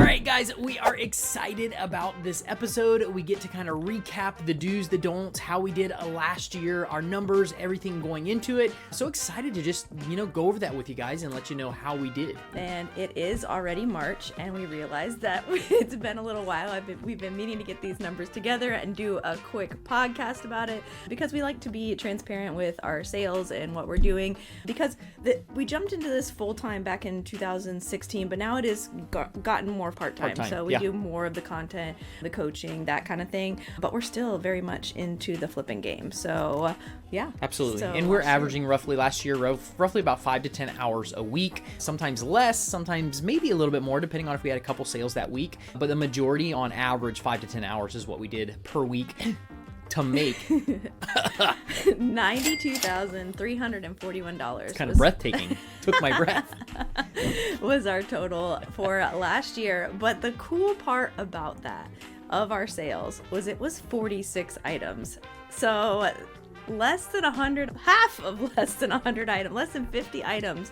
right, guys, we are excited about this episode. We get to kind of recap the do's, the don'ts, how we did last year, our numbers, everything going into it. So excited to just, go over that with you guys and let you know how we did. And it is already March, and we realized that it's been a little while. We've been meaning to get these numbers together and do a quick podcast about it because we like to be transparent with our sales and what we're doing, because we jumped into this full-time back in 2016, but now it is gotten more part-time. So we do more of the content, the coaching, that kind of thing, but we're still very much into the flipping game. So yeah, absolutely. So, and we're averaging roughly about 5 to 10 hours a week, sometimes less, sometimes maybe a little bit more, depending on if we had a couple sales that week, but the majority on average 5 to 10 hours is what we did per week to make $92,341. It's kind of breathtaking. Took my breath. Was our total for last year. But the cool part about that, of our sales, was it was 46 items. So less than 100, half of less than 100 items, less than 50 items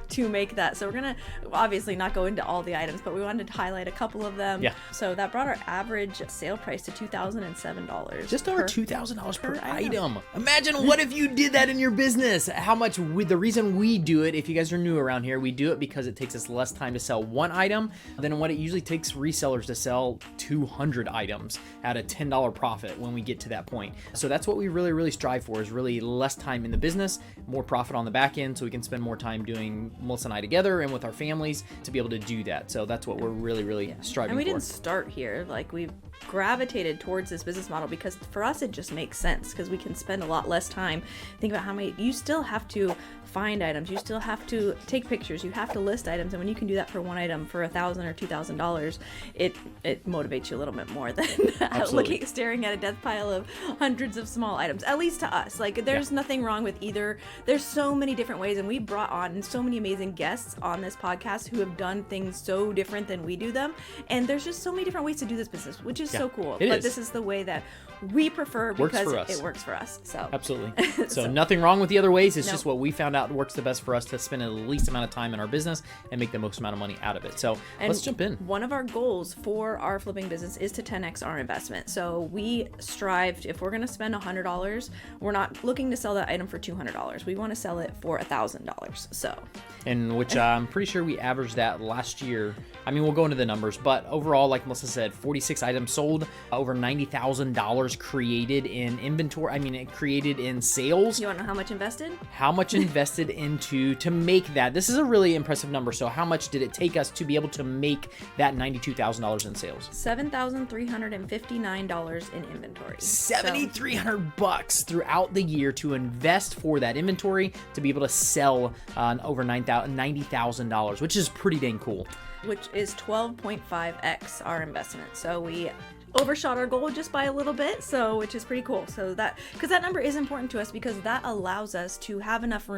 to make that. So we're gonna obviously not go into all the items, but we wanted to highlight a couple of them. Yeah. So that brought our average sale price to $2,007. Just over $2,000 per item. Imagine what if you did that in your business. How much the reason we do it, if you guys are new around here, we do it because it takes us less time to sell one item than what it usually takes resellers to sell 200 items at a $10 profit when we get to that point. So that's what we really, really strive for, is really less time in the business, more profit on the back end, so we can spend more time doing Melissa and I together and with our families to be able to do that. So that's what we're really, really striving for. And we didn't start here. Like, we've gravitated towards this business model because for us it just makes sense, because we can spend a lot less time. Think about how many, you still have to find items, you still have to take pictures, you have to list items, and when you can do that for one item for $1,000 or $2,000, it motivates you a little bit more than staring at a death pile of hundreds of small items. At least to us, like, there's nothing wrong with either. There's so many different ways, and we brought on so many amazing guests on this podcast who have done things so different than we do them, and there's just so many different ways to do this business, which is so cool. But this is the way that we prefer because it works for us. So absolutely. So nothing wrong with the other ways. It's just what we found out works the best for us to spend the least amount of time in our business and make the most amount of money out of it. So let's jump in. One of our goals for our flipping business is to 10x our investment. So we strive, if we're going to spend $100, we're not looking to sell that item for $200. We want to sell it for $1,000. So, and which I'm pretty sure we averaged that last year. I mean, we'll go into the numbers, but overall, like Melissa said, 46 items sold, over $90,000 created in inventory. I mean, it created in sales. You want to know how much invested? How much invested to make that? This is a really impressive number. So how much did it take us to be able to make that $92,000 in sales? $7,359 in inventory. $7,300 throughout the year to invest for that inventory to be able to sell over $90,000, which is pretty dang cool. Which is 12.5x our investment. So we overshot our goal just by a little bit, so which is pretty cool. So that, because that number is important to us, because that allows us to have enough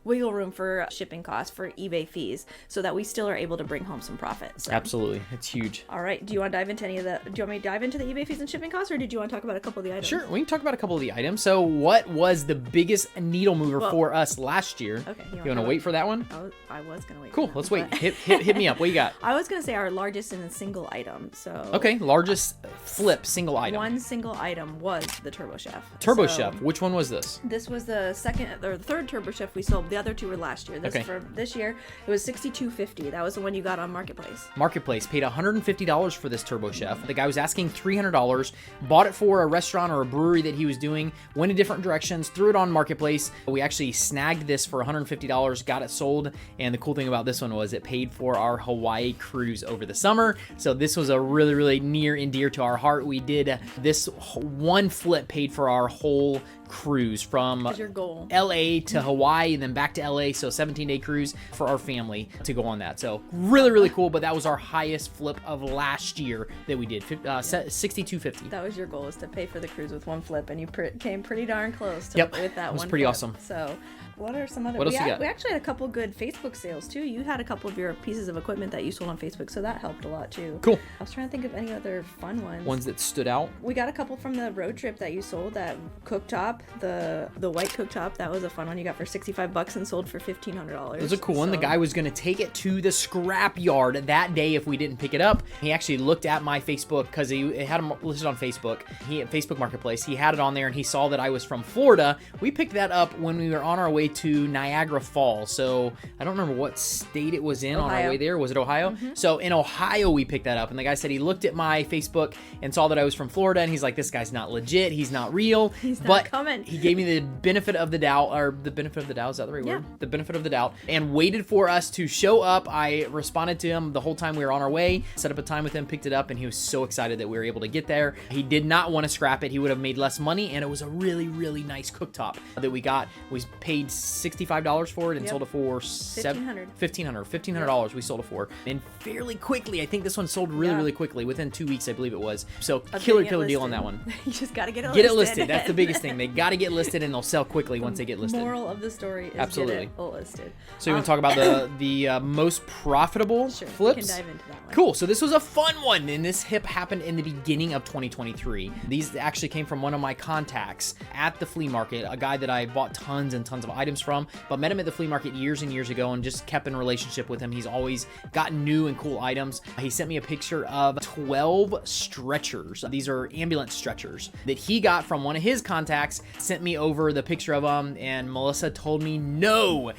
wiggle room for shipping costs, for eBay fees, so that we still are able to bring home some profit. So. Absolutely, it's huge. All right, do you want to dive into do you want me to dive into the eBay fees and shipping costs, or did you want to talk about a couple of the items? Sure, we can talk about a couple of the items. So what was the biggest needle mover for us last year? Okay, you want to wait for that one? I was gonna wait. Cool, let's wait. Hit me up. What you got? I was gonna say our largest and single item. So okay, largest flip single item. One single item was the Turbo Chef. Chef. Which one was this? This was the second or the third Turbo Chef we sold. The other two were last year. For this year, it was $62.50. That was the one you got on Marketplace. Marketplace paid $150 for this Turbo Chef. The guy was asking $300. Bought it for a restaurant or a brewery that he was doing. Went in different directions. Threw it on Marketplace. We actually snagged this for $150. Got it sold. And the cool thing about this one was it paid for our Hawaii cruise over the summer. So this was a really, really near and dear to our heart. We did this one flip paid for our whole cruise from LA to Hawaii and then back to LA. So 17-day cruise for our family to go on that. So really, really cool. But that was our highest flip of last year that we did, $62.50. That was your goal, is to pay for the cruise with one flip, and you came pretty darn close to with that one. It was pretty awesome. So What are some other? What else you got? We actually had a couple good Facebook sales too. You had a couple of your pieces of equipment that you sold on Facebook, so that helped a lot too. Cool. I was trying to think of any other fun ones. Ones that stood out. We got a couple from the road trip that you sold. That cooktop, the white cooktop, that was a fun one. You got for $65 and sold for $1,500. It was a cool one. The guy was going to take it to the scrap yard that day if we didn't pick it up. He actually looked at my Facebook because he had him listed on Facebook. He at Facebook Marketplace. He had it on there and he saw that I was from Florida. We picked that up when we were on our way to Niagara Falls. So I don't remember what state it was in on our way there. Was it Ohio? So in Ohio, we picked that up. And the guy said he looked at my Facebook and saw that I was from Florida. And he's like, this guy's not legit. He's not real. He's not coming. He gave me the benefit of the doubt, or the benefit of the doubt. Is that the right word? The benefit of the doubt. And waited for us to show up. I responded to him the whole time we were on our way, set up a time with him, picked it up. And he was so excited that we were able to get there. He did not want to scrap it. He would have made less money. And it was a really, really nice cooktop that we got. We paid $65 for it and sold it for $1,500. We sold it for, and fairly quickly. I think this one sold really quickly, within 2 weeks, I believe it was. So killer deal on that one. You just gotta get it listed. Get it listed. That's the biggest thing. They got to get listed, and they'll sell quickly once they get listed. Moral of the story is absolutely get it listed. So you want to talk about the most profitable flips? We can dive into that one. Cool. So this was a fun one, and this hip happened in the beginning of 2023. These actually came from one of my contacts at the flea market, a guy that I bought tons and tons of items from, but met him at the flea market years and years ago and just kept in relationship with him. He's always gotten new and cool items. He sent me a picture of 12 stretchers. These are ambulance stretchers that he got from one of his contacts, sent me over the picture of them, and Melissa told me, no,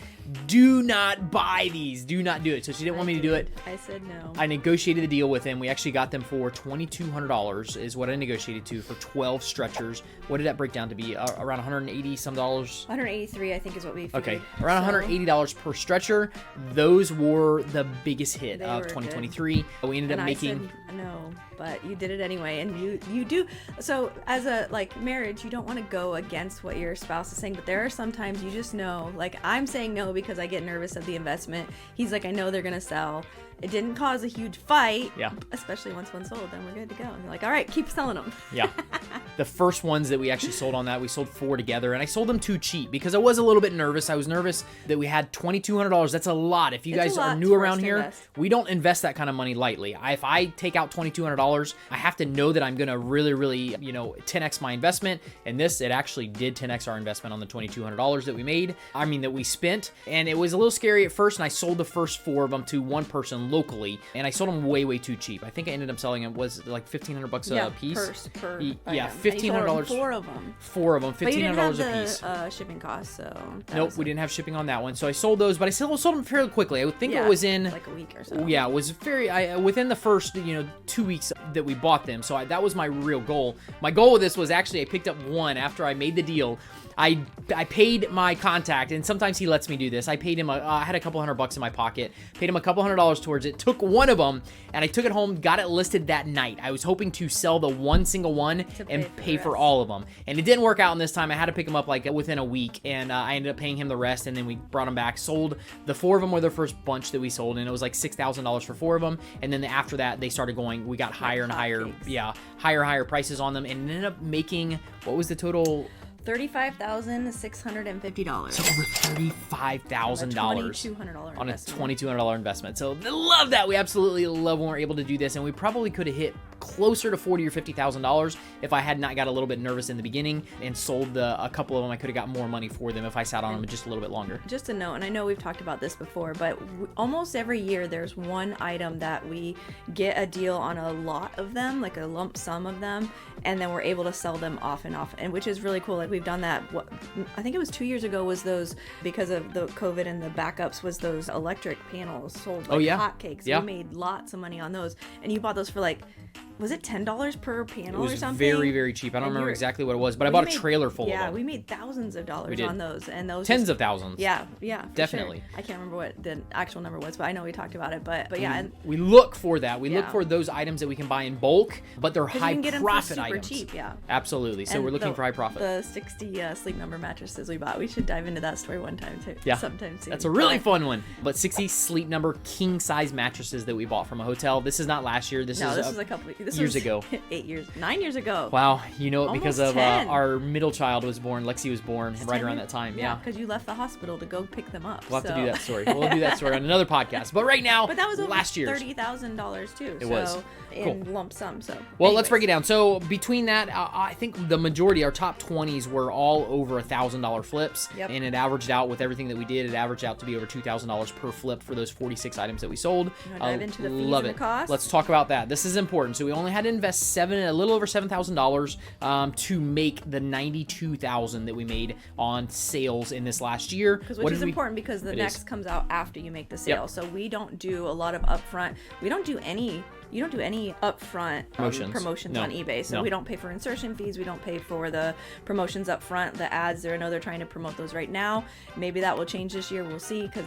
do not buy these. Do not do it. So she didn't want me to do it. I said no. I negotiated the deal with him. We actually got them for $2,200 is what I negotiated to for 12 stretchers. What did that break down to be? Around 180 some dollars? 183, I think, is what we figured. Okay, around $180 per stretcher. Those were the biggest hit of 2023. We ended up making... I said no, but you did it anyway, and you do. So as a marriage, you don't want to go against what your spouse is saying, but there are sometimes you just know, I'm saying no because I get nervous of the investment. He's like, I know they're gonna sell. It didn't cause a huge fight, especially once one sold, then we're good to go. And you're like, all right, keep selling them. Yeah. The first ones that we actually sold on that, we sold 4 together, and I sold them too cheap because I was a little bit nervous. I was nervous that we had $2,200. That's a lot. If you guys are new around here, we don't invest that kind of money lightly. If I take out $2,200, I have to know that I'm going to really, 10x my investment. And this, it actually did 10x our investment on the $2,200 that we made. I mean, that we spent. And it was a little scary at first, and I sold the first 4 of them to one person locally, and I sold them way too cheap. I think I ended up selling them was like $1,500 a piece. Per $1,500. 4 of them. $1,500 a piece. Shipping costs, so nope, we didn't have shipping on that one. So I sold those, but I still sold them fairly quickly. I think it was in like a week or so. Yeah, it was within the first 2 weeks that we bought them. So that was my real goal. My goal with this was actually I picked up one after I made the deal. I paid my contact, and sometimes he lets me do this. I paid him, I had a couple $100 in my pocket, paid him a couple $100 towards it, took one of them, and I took it home, got it listed that night. I was hoping to sell the one single one and pay for all of them. And it didn't work out in this time. I had to pick them up within a week, and I ended up paying him the rest, and then we brought them back, sold the 4 of them were the first bunch that we sold, and it was like $6,000 for 4 of them. And then after that, they started going, we got higher and higher, higher prices on them, and ended up making, what was the total? $35,650. So over $35,000 on a $2,200 investment. So I love that. We absolutely love when we're able to do this, and we probably could have hit closer to $40,000 or $50,000 if I had not got a little bit nervous in the beginning and sold a couple of them. I could have got more money for them if I sat on them just a little bit longer. Just a note, and I know we've talked about this before, but almost every year there's one item that we get a deal on a lot of them, like a lump sum of them, and then we're able to sell them off and off, and which is really cool. We've done that. I think it was 2 years ago was those, because of the COVID and the backups, was those electric panels sold like hotcakes. We made lots of money on those, and you bought those for was it $10 per panel or something? It was very, very cheap. I don't remember exactly what it was, but I bought a trailer full of them. Yeah, we made thousands of dollars on those. And those tens of thousands. Yeah. Definitely. Sure. I can't remember what the actual number was, but I know we talked about it. But yeah. We look for that. We look for those items that we can buy in bulk, but they're high profit items. cheap, yeah. Absolutely. So And we're looking for high profit. The 60 Sleep Number mattresses we bought. We should dive into that story one time too. Yeah. Sometime soon. That's a really fun one. But 60 Sleep Number king size mattresses that we bought from a hotel. This is not last year. This this is was a couple years ago. 9 years ago. Wow, you know it because Almost of 10. our middle child was born. Lexi was born right around that time. Yeah. because you left the hospital to go pick them up. We'll have to do that story. We'll do that story on another podcast. But right now, But that was over last year's. $30,000 too. It was. In lump sum. So Well, let's break it down. So between that, I think the majority, our top 20s, were all over $1,000 flips. Yep. And it averaged out with everything that we did. It averaged out to be over $2,000 per flip for those 46 items that we sold. You wanna dive into the fees Love and it. the costs? Let's talk about that. This is important. So we only had to invest a little over $7,000 to make the $92,000 that we made on sales in this last year. Which is important because the next comes out after you make the sale. So we don't do a lot of upfront. We don't do any. You don't do any upfront promotions No. on eBay. So No. we don't pay for insertion fees. We don't pay for the promotions up front, the ads. I know they're trying to promote those right now. Maybe that will change this year. We'll see because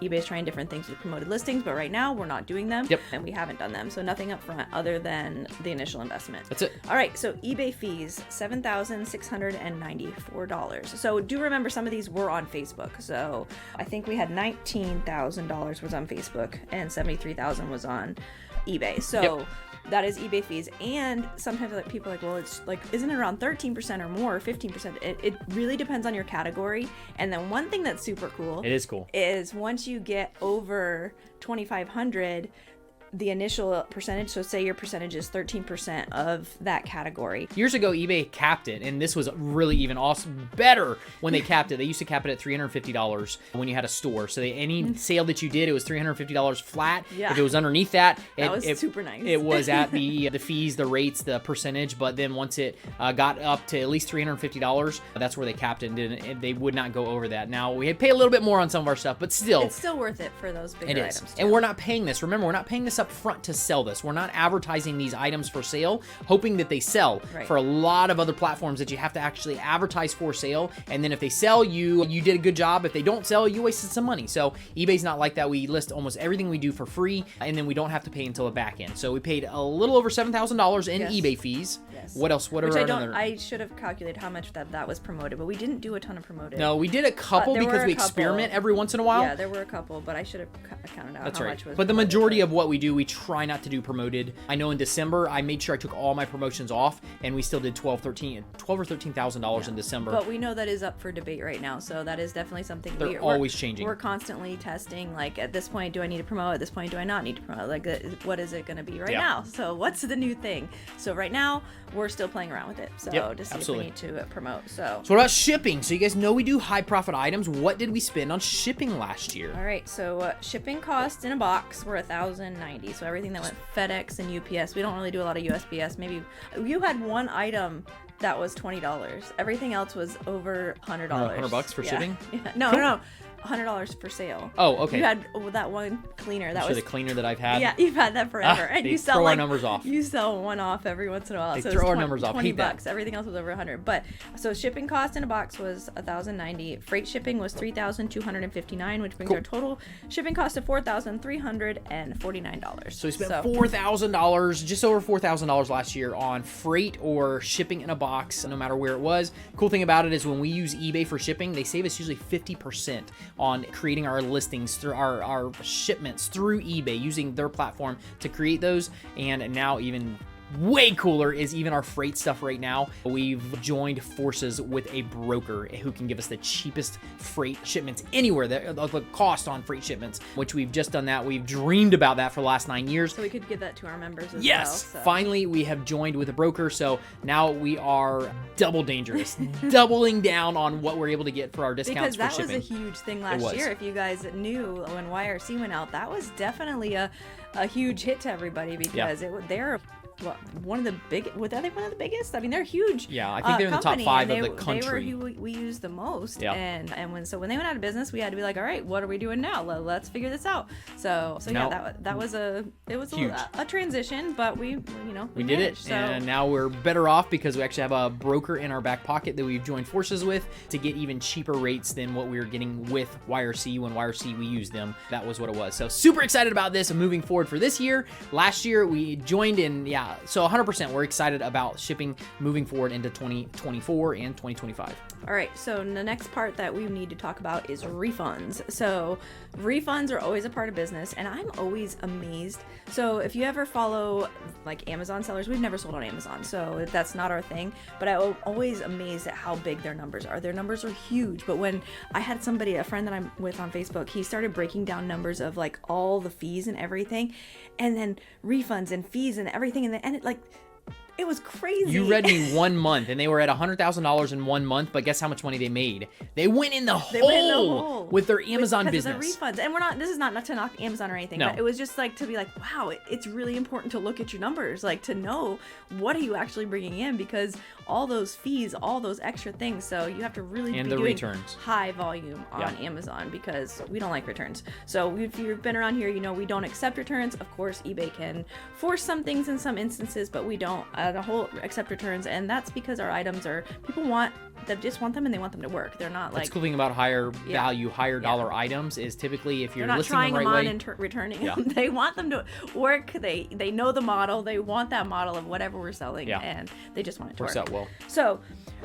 eBay's trying different things with promoted listings. But right now we're not doing them. Yep. And we haven't done them. So nothing up front other than the initial investment. That's it. All right. So eBay fees, $7,694. So do remember some of these were on Facebook. So I think we had $19,000 was on Facebook and $73,000 was on eBay. So that is eBay fees. And sometimes people are like, well, it's like, isn't it around 13% or more, or 15%? It really depends on your category. And then one thing that's super cool. It is cool. Is once you get over 2,500, the initial percentage, so say your percentage is 13% of that category. Years ago, eBay capped it, and this was really even awesome, better when they capped it. They used to cap it at $350 when you had a store. So any sale that you did, it was $350 flat. Yeah. If it was underneath that, That was super nice. It was at the fees, the rates, the percentage. But then once it got up to at least $350, that's where they capped it, and they would not go over that. Now we pay a little bit more on some of our stuff, but still, it's still worth it for those bigger items too. And we're not paying this. Remember, we're not paying this up front to sell this. We're not advertising these items for sale, hoping that they sell. Right. For a lot of other platforms that you have to actually advertise for sale, and then if they sell, you did a good job. If they don't sell, you wasted some money. So eBay's not like that. We list almost everything we do for free, and then we don't have to pay until the back end. So we paid a little over $7,000 in eBay fees. Yes. What else? What Which are I should have calculated how much that was promoted, but we didn't do a ton of promoted. No, we did a couple There were because a we couple. experiment every once in a while. Yeah, there were a couple, but I should have counted out That's how right. much was But the promoted, majority of what we do, we try not to do promoted. I know in December, I made sure I took all my promotions off, and we still did $12 or $13,000 in December. But we know that is up for debate right now, so that is definitely something They're always changing. We're constantly testing. Like at this point, do I need to promote? At this point, do I not need to promote? Like, what is it going to be right now? So what's the new thing? So right now, we're still playing around with it. So to see if we need to promote. So what about shipping? So you guys know we do high profit items. What did we spend on shipping last year? All right, so shipping costs in a box were $1,090. So everything that went FedEx and UPS. We don't really do a lot of USPS. Maybe you had one item that was $20. Everything else was over $100. $100 for shipping? Yeah. No. $100 for sale. Oh, okay. You had that one cleaner. That was the cleaner that I've had. Yeah, you've had that forever, and they you sell throw our like numbers off. You sell one off every once in a while. They so throw it's our numbers off. $20. Hate that. Everything else was over $100. But so shipping cost in a box was $1,090. Freight shipping was $3,259, which brings our total shipping cost to $4,349. So we spent $4,000, just over $4,000 last year on freight or shipping in a box, no matter where it was. Cool thing about it is when we use eBay for shipping, they save us usually 50% on creating our listings through our shipments through eBay, using their platform to create those. And now even way cooler is even our freight stuff right now. We've joined forces with a broker who can give us the cheapest freight shipments anywhere, the cost on freight shipments, which we've just done that. We've dreamed about that for the last 9 years. So we could give that to our members as well. Yes, So. finally we have joined with a broker, so now we are double dangerous, doubling down on what we're able to get for our discounts because for that shipping. was a huge thing last year. If you guys knew when YRC went out, that was definitely a huge hit to everybody because they're one of the big. Were they one of the biggest? I mean, they're huge. Yeah, I think they're in the top 5 of the country. They were who we used the most. Yeah. And when they went out of business, we had to be like, all right, what are we doing now? Let's figure this out. So that was a transition, but we did it, so. and now we're better off because we actually have a broker in our back pocket that we've joined forces with to get even cheaper rates than what we were getting with YRC when YRC we used them. That was what it was. So super excited about this and moving forward for this year. Last year we joined in yeah, so 100% we're excited about shipping moving forward into 2024 and 2025. All right, so the next part that we need to talk about is refunds. So refunds are always a part of business, and I'm always amazed. So if you ever follow like Amazon sellers, we've never sold on Amazon, so that's not our thing, but I'm always amazed at how big their numbers are. Their numbers are huge, but when I had somebody, a friend that I'm with on Facebook, he started breaking down numbers of like all the fees and everything, and then refunds and fees and everything, and it like, it was crazy. You read me 1 month, and they were at $100,000 in 1 month, but guess how much money they made? They went in the hole with their Amazon business. Because of the refunds. And we're not, this is not to knock Amazon or anything, but it was just like to be like, wow, it's really important to look at your numbers, like to know what are you actually bringing in, because all those fees, all those extra things. So you have to really be doing returns. High volume on Amazon, because we don't like returns. So if you've been around here, you know we don't accept returns. Of course, eBay can force some things in some instances, but we don't the whole accept returns, and that's because our items are, people just want them, and they want them to work. They're not like, that's the cool thing about higher value, higher dollar items is typically if you're not listing trying them right them on way, and returning them. They want them to work. They know the model. They want that model of whatever we're selling, and they just want it to works out well. So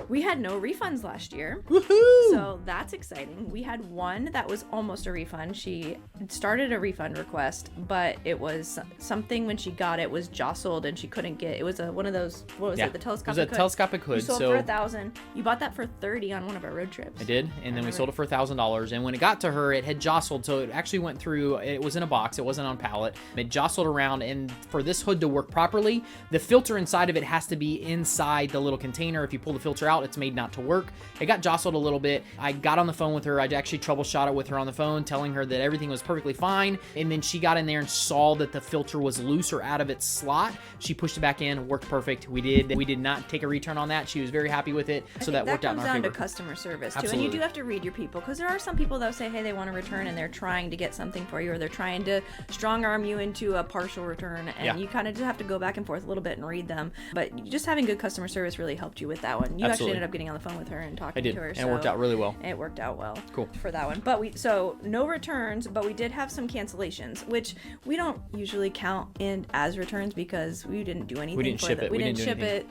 we had no refunds last year. Woohoo! So that's exciting. We had one that was almost a refund. She started a refund request, but it was something when she got it was jostled and she couldn't get. It was one of those. What was it? The telescopic. It was a telescopic hood. You sold for $1,000. You bought that for $30 on one of our road trips. I did, and then we sold it for $1,000. And when it got to her, it had jostled, so it actually went through. It was in a box. It wasn't on pallet. It jostled around, and for this hood to work properly, the filter inside of it has to be inside the little container. If you pull the filter out, it's made not to work. It got jostled a little bit. I got on the phone with her. I actually troubleshot it with her on the phone, telling her that everything was perfectly fine. And then she got in there and saw that the filter was loose or out of its slot. She pushed it back in, worked perfect. We did not take a return on that. She was very happy with it, so that worked out in our favor. That comes down to customer service too. Absolutely. And you do have to read your people, because there are some people that say, hey, they want to return and they're trying to get something for you, or they're trying to strong arm you into a partial return, and you kind of just have to go back and forth a little bit and read them. But just having good customer service really helped you with that one. You actually ended up getting on the phone with her and talking to her. And it worked out really well. It worked out well. Cool. For that one. But so no returns, but we did have some cancellations, which we don't usually count in as returns because we didn't do anything. We didn't ship it. We didn't ship it.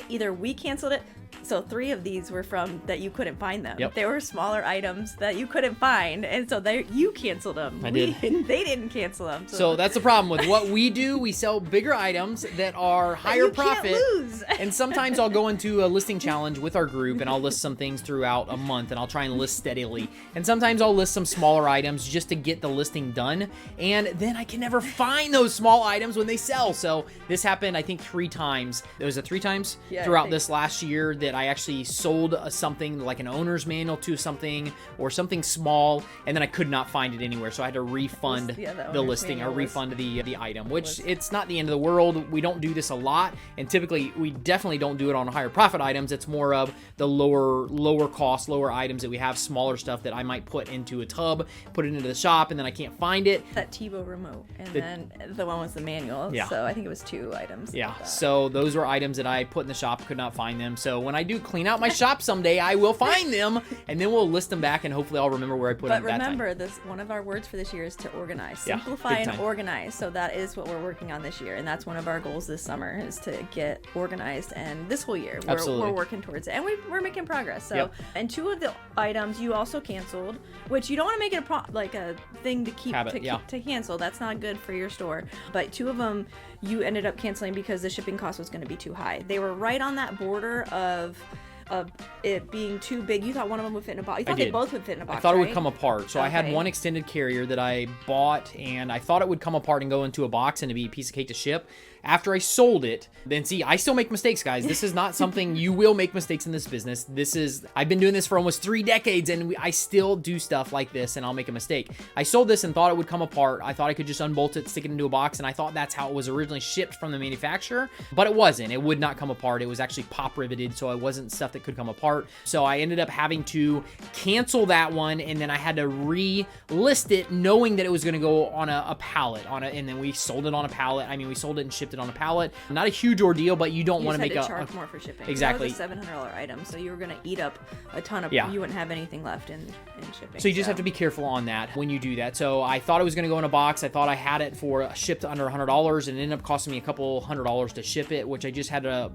Either we canceled it. So 3 of these were from that you couldn't find them. Yep. They were smaller items that you couldn't find, and so you canceled them. I did. They didn't cancel them. So that's the problem with what we do. We sell bigger items that are higher profit. Can't lose. And sometimes I'll go into a listing challenge with our group, and I'll list some things throughout a month, and I'll try and list steadily. And sometimes I'll list some smaller items just to get the listing done, and then I can never find those small items when they sell. So this happened, I think, 3 times. There was 3 times throughout this last year that I actually sold something like an owner's manual to something or something small, and then I could not find it anywhere, so I had to refund the listing or refund the item, which it's not the end of the world. We don't do this a lot, and typically we definitely don't do it on higher profit items. It's more of the lower cost, lower items that we have, smaller stuff that I might put into a tub, put it into the shop, and then I can't find it. That TiVo remote, and then the one was the manual. Yeah. So I think it was 2 items. Yeah. So those were items that I put in the shop, could not find them. So when I do clean out my shop someday, I will find them, and then we'll list them back, and hopefully I'll remember where I put them. But remember, one of our words for this year is to organize, simplify, big and time. organize. So that is what we're working on this year, and that's one of our goals this summer is to get organized. And this whole year, we're working towards it, and we're making progress. So, and 2 of the items you also canceled, which you don't want to make it a thing to keep to cancel. That's not good for your store. But 2 of them you ended up canceling because the shipping cost was going to be too high. They were right on that border of it being too big. You thought one of them would fit in a box. You thought they both would fit in a box. I thought it would come apart. So I had one extended carrier that I bought, and I thought it would come apart and go into a box and it'd be a piece of cake to ship. After I sold it, then see, I still make mistakes, guys. This is not something, you will make mistakes in this business. I've been doing this for almost 3 decades, and I still do stuff like this, and I'll make a mistake. I sold this and thought it would come apart. I thought I could just unbolt it, stick it into a box, and I thought that's how it was originally shipped from the manufacturer, but it wasn't. It would not come apart. It was actually pop riveted, so it wasn't stuff that it could come apart. So I ended up having to cancel that one, and then I had to relist it knowing that it was going to go on a pallet and then we sold it on a pallet. I mean, we sold it and shipped it on a pallet. Not a huge ordeal, but you don't want to make charge more for shipping. Exactly. That was a $700 item, so you were going to eat up a ton of, you wouldn't have anything left in shipping. So you just have to be careful on that when you do that. So I thought it was going to go in a box. I thought I had it for shipped under $100, and it ended up costing me a couple $100 to ship it, which I just had to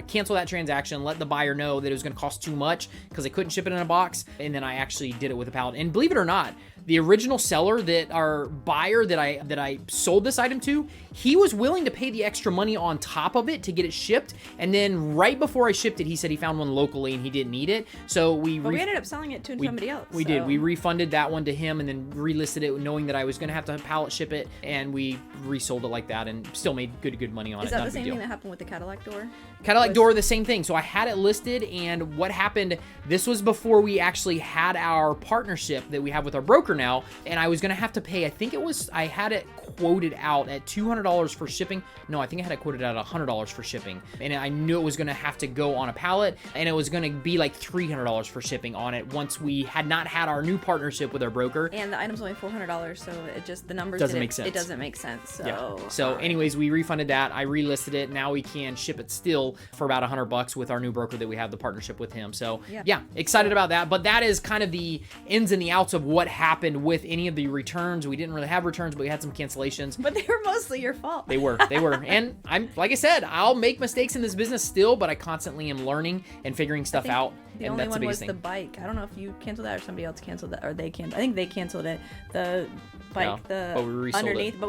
cancel that transaction, let the buyer know that it was going to cost too much because I couldn't ship it in a box, and then I actually did it with a pallet. And believe it or not, the original seller, our buyer that I sold this item to, he was willing to pay the extra money on top of it to get it shipped. And then right before I shipped it, he said he found one locally and he didn't need it. So we ended up selling it to somebody else. We did. We refunded that one to him and then relisted it, knowing that I was going to have to pallet ship it, and we resold it like that and still made good money on it. Is that the same thing that happened with the Cadillac door? Cadillac door, the same thing. So I had it listed, and what happened, this was before we actually had our partnership that we have with our broker now, and I was going to have to pay, I had it quoted out at $200 for shipping. No, I think I had it quoted out at $100 for shipping, and I knew it was going to have to go on a pallet, and it was going to be like $300 for shipping on it once we had not had our new partnership with our broker. And the item's only $400, so it just, the numbers doesn't make sense. It doesn't make sense. So, yeah. So anyways, we refunded that. I relisted it. Now we can ship it still for about $100 with our new broker that we have the partnership with him. So yeah, excited about that. But that is kind of the ins and the outs of what happened with any of the returns. We didn't really have returns, but we had some cancellations. But they were mostly your fault. They were. And I'm, like I said, I'll make mistakes in this business still, but I constantly am learning and figuring stuff out. The only one was the bike. I don't know if you canceled that or somebody else canceled that, or they canceled. I think they canceled it. The bike, but we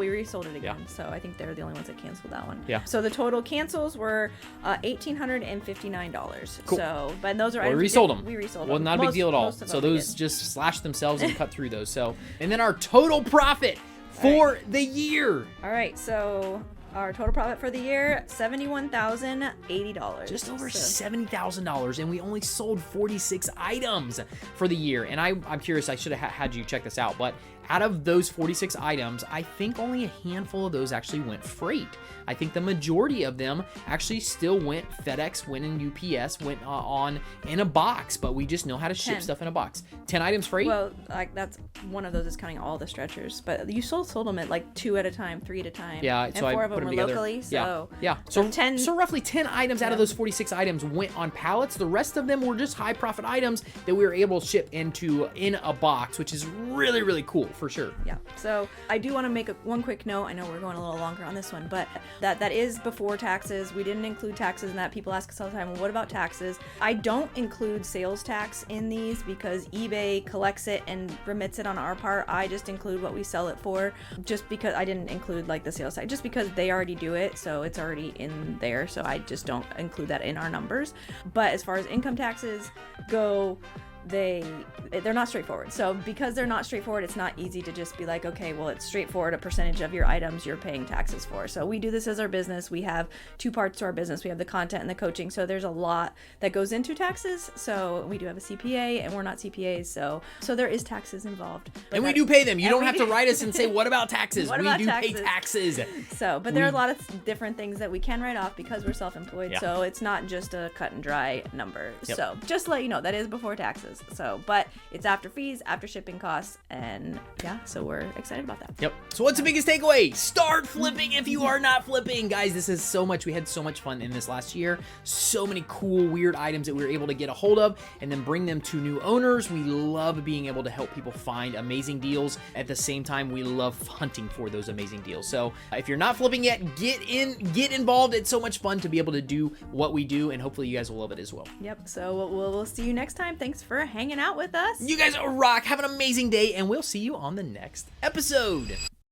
resold it again. So I think they're the only ones that canceled that one. Yeah. So the total cancels were $1,859. Cool. So, but those are we resold them. We resold them. Well, not a big deal at all. So those just slashed themselves and cut through those. So, and then our total profit for the year. All right. So our total profit for the year, $71,080. Just over $70,000, and we only sold 46 items for the year. And I'm curious, I should have had you check this out, but out of those 46 items, I think only a handful of those actually went freight. I think the majority of them actually still went FedEx, went in UPS, went on in a box, but we just know how to ship stuff in a box. 10 items freight? Well, like that's one of those is counting all the stretchers, but you sold them at like 2 at a time, 3 at a time. Yeah, and so 4 I of them put were together. Locally. So yeah. So roughly 10 items out of those 46 items went on pallets. The rest of them were just high profit items that we were able to ship in a box, which is really cool for sure. Yeah. So I do want to make one quick note. I know we're going a little longer on this one, but that is before taxes. We didn't include taxes in that. People ask us all the time, well, what about taxes? I don't include sales tax in these because eBay collects it and remits it on our part. I just include what we sell it for, just because I didn't include like the sales tax, just because they already do it, so it's already in there. So I just don't include that in our numbers. But as far as income taxes go, they're not straightforward. So because they're not straightforward, it's not easy to just be like, okay, well, it's straightforward, a percentage of your items you're paying taxes for. So we do this as our business. We have 2 parts to our business. We have the content and the coaching. So there's a lot that goes into taxes. So we do have a CPA, and we're not CPAs. So there is taxes involved. And we do pay them. You don't have to write us and say, what about taxes? We do pay taxes. So, but there are a lot of different things that we can write off because we're self-employed. Yeah. So it's not just a cut and dry number. Yep. So just to let you know, that is before taxes. So, but it's after fees, after shipping costs, and yeah, so we're excited about that. Yep. So what's the biggest takeaway? Start flipping if you are not flipping. Guys, this is so much. We had so much fun in this last year. So many cool, weird items that we were able to get a hold of and then bring them to new owners. We love being able to help people find amazing deals. At the same time, we love hunting for those amazing deals. So if you're not flipping yet, get involved. It's so much fun to be able to do what we do, and hopefully you guys will love it as well. Yep. So we'll see you next time. Thanks for hanging out with us. You guys rock. Have an amazing day, and we'll see you on the next episode.